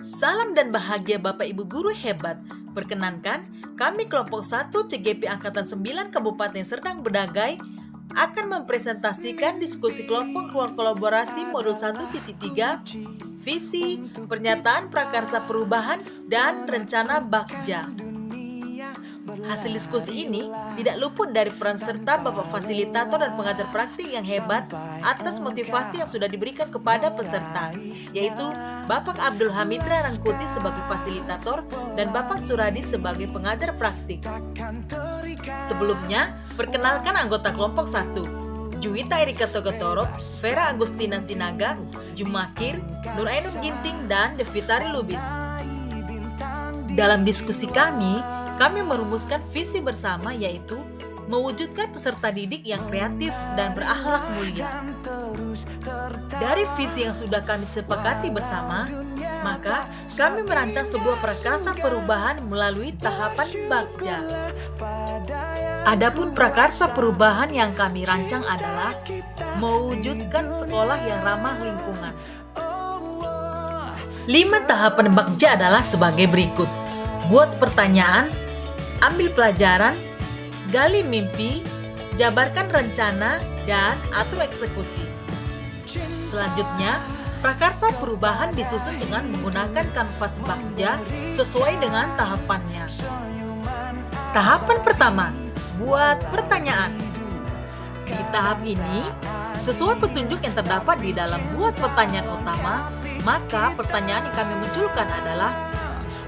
Salam dan bahagia Bapak Ibu Guru hebat. Perkenankan, kami kelompok 1 CGP Angkatan 9 Kabupaten Serdang Bedagai akan mempresentasikan diskusi kelompok ruang kolaborasi modul 1.3, visi, pernyataan prakarsa perubahan, dan rencana Bagja. Hasil diskusi ini tidak luput dari peran serta Bapak Fasilitator dan pengajar praktik yang hebat atas motivasi yang sudah diberikan kepada peserta, yaitu Bapak Abdul Hamidra Rangkuti sebagai fasilitator dan Bapak Suradi sebagai pengajar praktik. Sebelumnya, perkenalkan anggota kelompok 1, Juwita Erika Togatorop, Vera Agustina Sinaga, Jumakir, Nur Ainun Ginting, dan Devitari Lubis. Dalam diskusi kami merumuskan visi bersama, yaitu mewujudkan peserta didik yang kreatif dan berakhlak mulia. Dari visi yang sudah kami sepakati bersama, maka kami merancang sebuah prakarsa perubahan melalui tahapan Bagja. Adapun prakarsa perubahan yang kami rancang adalah mewujudkan sekolah yang ramah lingkungan. 5 tahapan Bagja adalah sebagai berikut: buat pertanyaan, ambil pelajaran, gali mimpi, jabarkan rencana, dan atur eksekusi. Selanjutnya, prakarsa perubahan disusun dengan menggunakan kanvas Bagja sesuai dengan tahapannya. Tahapan pertama, buat pertanyaan. Di tahap ini, sesuai petunjuk yang terdapat di dalam buat pertanyaan utama, maka pertanyaan yang kami munculkan adalah: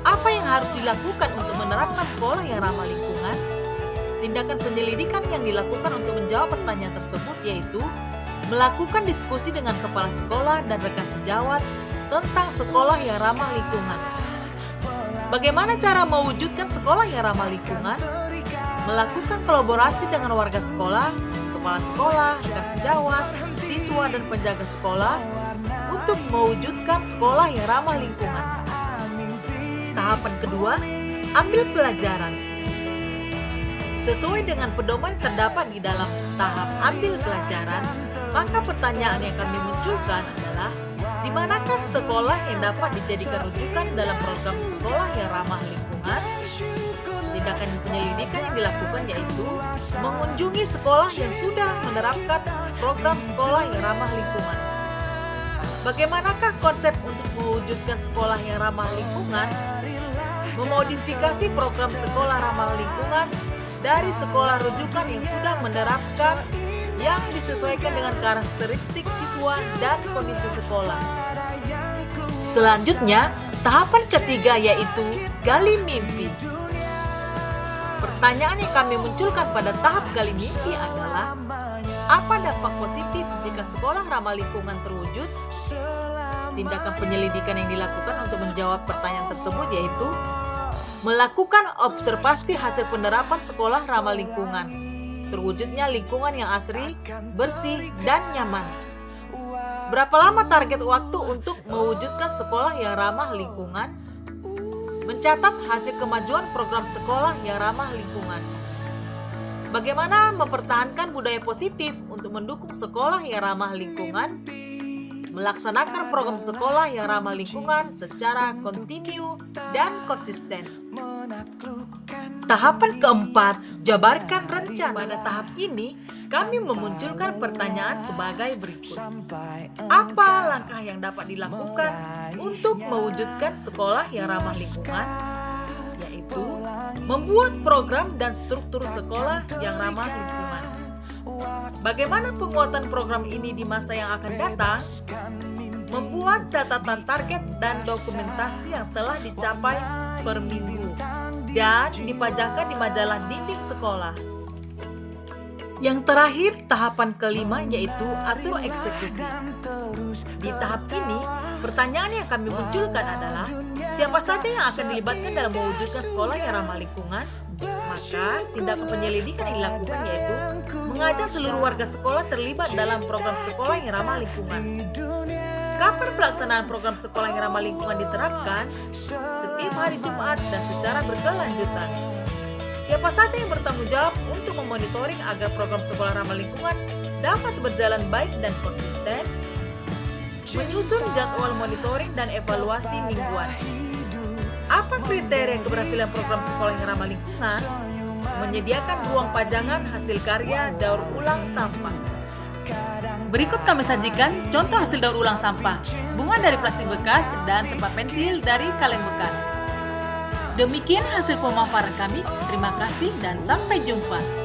apa yang harus dilakukan untuk menerapkan sekolah yang ramah lingkungan? Tindakan penyelidikan yang dilakukan untuk menjawab pertanyaan tersebut yaitu melakukan diskusi dengan kepala sekolah dan rekan sejawat tentang sekolah yang ramah lingkungan. Bagaimana cara mewujudkan sekolah yang ramah lingkungan? Melakukan kolaborasi dengan warga sekolah, kepala sekolah, rekan sejawat, siswa, dan penjaga sekolah untuk mewujudkan sekolah yang ramah lingkungan. Tahapan kedua, ambil pelajaran. Sesuai dengan pedoman yang terdapat di dalam tahap ambil pelajaran, maka pertanyaan yang kami munculkan adalah: di manakah sekolah yang dapat dijadikan rujukan dalam program sekolah yang ramah lingkungan? Tindakan penyelidikan yang dilakukan yaitu mengunjungi sekolah yang sudah menerapkan program sekolah yang ramah lingkungan. Bagaimanakah konsep untuk mewujudkan sekolah yang ramah lingkungan? Memodifikasi program sekolah ramah lingkungan dari sekolah rujukan yang sudah menerapkan yang disesuaikan dengan karakteristik siswa dan kondisi sekolah. Selanjutnya, tahapan ketiga yaitu gali mimpi. Pertanyaan yang kami munculkan pada tahap gali mimpi adalah: apa dampak positif jika sekolah ramah lingkungan terwujud? Tindakan penyelidikan yang dilakukan untuk menjawab pertanyaan tersebut yaitu melakukan observasi hasil penerapan sekolah ramah lingkungan, terwujudnya lingkungan yang asri, bersih, dan nyaman. Berapa lama target waktu untuk mewujudkan sekolah yang ramah lingkungan? Mencatat hasil kemajuan program sekolah yang ramah lingkungan. Bagaimana mempertahankan budaya positif untuk mendukung sekolah yang ramah lingkungan? Melaksanakan program sekolah yang ramah lingkungan secara kontinu dan konsisten. Tahapan keempat, jabarkan rencana. Pada tahap ini, kami memunculkan pertanyaan sebagai berikut: apa langkah yang dapat dilakukan untuk mewujudkan sekolah yang ramah lingkungan? Yaitu membuat program dan struktur sekolah yang ramah lingkungan. Bagaimana penguatan program ini di masa yang akan datang? Membuat catatan target dan dokumentasi yang telah dicapai per minggu dan dipajangkan di majalah dinding sekolah. Yang terakhir, tahapan kelima yaitu atur eksekusi. Di tahap ini, pertanyaan yang kami munculkan adalah: siapa saja yang akan dilibatkan dalam mewujudkan sekolah yang ramah lingkungan? Maka, tindakan penyelidikan yang dilakukan yaitu mengajak seluruh warga sekolah terlibat dalam program sekolah yang ramah lingkungan. Kapan pelaksanaan program sekolah yang ramah lingkungan diterapkan? Setiap hari Jumat dan secara berkelanjutan. Siapa saja yang bertanggung jawab untuk memonitoring agar program sekolah ramah lingkungan dapat berjalan baik dan konsisten? Menyusun jadwal monitoring dan evaluasi mingguan. Apa kriteria keberhasilan program sekolah yang ramah lingkungan? Menyediakan ruang pajangan hasil karya daur ulang sampah. Berikut kami sajikan contoh hasil daur ulang sampah, bunga dari plastik bekas dan tempat pensil dari kaleng bekas. Demikian hasil pemaparan kami. Terima kasih dan sampai jumpa.